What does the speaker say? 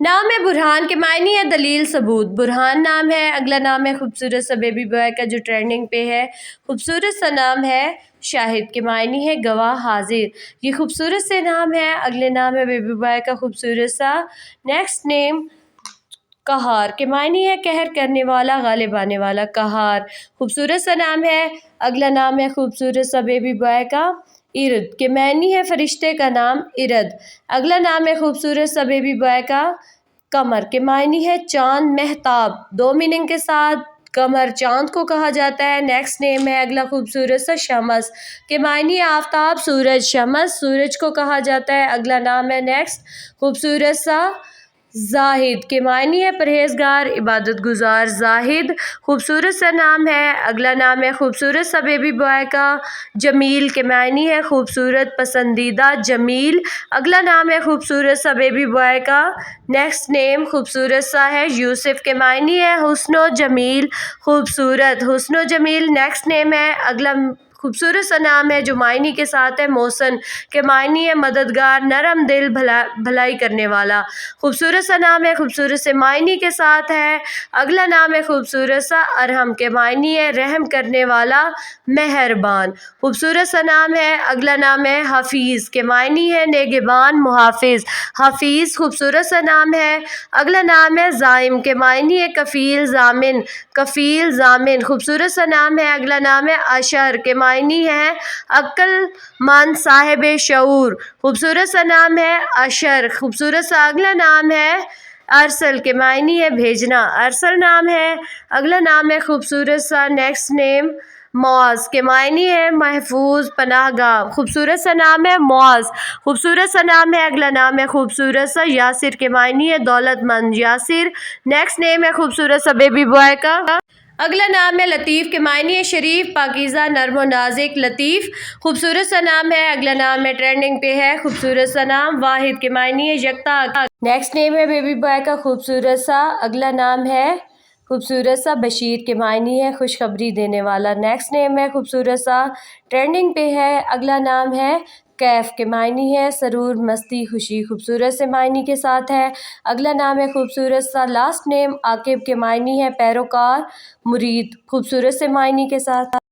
नाम है बुरहान के मायने है दलील सबूत। बुरहान नाम है। अगला नाम है खूबसूरत सा बेबी बॉय का जो ट्रेंडिंग पे है। खूबसूरत सा नाम है शाहिद के मायने है गवाह हाजिर। ये खूबसूरत से नाम है। अगले नाम है बेबी बॉय का खूबसूरत सा। नेक्स्ट नेम कहार के मायने है कहर करने वाला, गालिब आने वाला। कहार खूबसूरत सा नाम है। अगला नाम है खूबसूरत सा बेबी बॉय का इरद के मायने है फरिश्ते का नाम इरद। अगला नाम है खूबसूरत सा बेबी बॉय का कमर के मायने है चांद, महताब। दो मीनिंग के साथ कमर चांद को कहा जाता है। नेक्स्ट नेम है अगला खूबसूरत सा शमस के मायने आफ्ताब, सूरज। शमस सूरज को कहा जाता है। अगला नाम है नेक्स्ट खूबसूरत सा जाहिद के मायने है परहेजगार, इबादत गुजार। जाहिद खूबसूरत सा नाम है। अगला नाम है खूबसूरत सा बेबी बॉय का जमील के मायने है खूबसूरत, पसंदीदा। जमील अगला नाम है खूबसूरत सा बेबी बॉय का नेक्स्ट नेम खूबसूरत सा है यूसुफ के मायने है हुस्नो जमील, खूबसूरत। हुस्नो जमील नेक्स्ट नेम है। अगला खूबसूरत सा नाम है जो मायने के साथ है मोहसन के मायने है मददगार, नरम दिल, भलाई करने वाला। खूबसूरत सा नाम है खूबसूरत से मायने के साथ है। अगला नाम है खूबसूरत सा अरहम के मायने है रहम करने वाला, मेहरबान। खूबसूरत सा नाम है। अगला नाम है हफीज़ के मायने है नेगेबान, मुहाफिज। हफीज़ खूबसूरत सा नाम है। अगला नाम है जाइम के मायने है कफ़ील, जामिन। कफ़ील जामिन खूबसूरत सा नाम है। अगला नाम है अशर के मायने है अक्लमंद, साहिब शऊर। खूबसूरत सा नाम है अशर। खूबसूरत सा अगला नाम है अरसल के मायने है भेजना, अरसल नाम है। अगला नाम है खूबसूरत सा नेक्स्ट नेम मौज के मायने है महफूज, पनाहगाह। खूबसूरत सा नाम है मौज। खूबसूरत सा नाम है। अगला नाम है खूबसूरत सा यासिर के मायने है दौलतमंद, यासिर। नेक्स्ट नेम है खूबसूरत सा बेबी बॉय का। अगला नाम है लतीफ़ के मायने है शरीफ, पाकीज़ा, नर्म नाजिक। लतीफ़ खूबसूरत सा नाम है। अगला नाम है ट्रेंडिंग पे है खूबसूरत सा नाम वाहिद के मायने है यकता। नेक्स्ट नेम है बेबी बॉय का खूबसूरत सा। अगला नाम है खूबसूरत सा बशीर के मायने है खुशखबरी देने वाला। नेक्स्ट नेम है खूबसूरत सा ट्रेंडिंग पे है। अगला नाम है कैफ के मायने है सरूर, मस्ती, खुशी। खूबसूरत से मायने के साथ है। अगला नाम है खूबसूरत सा लास्ट नेम आकिब के मायने है पैरोकार, मुरीद। खूबसूरत से मायने के साथ।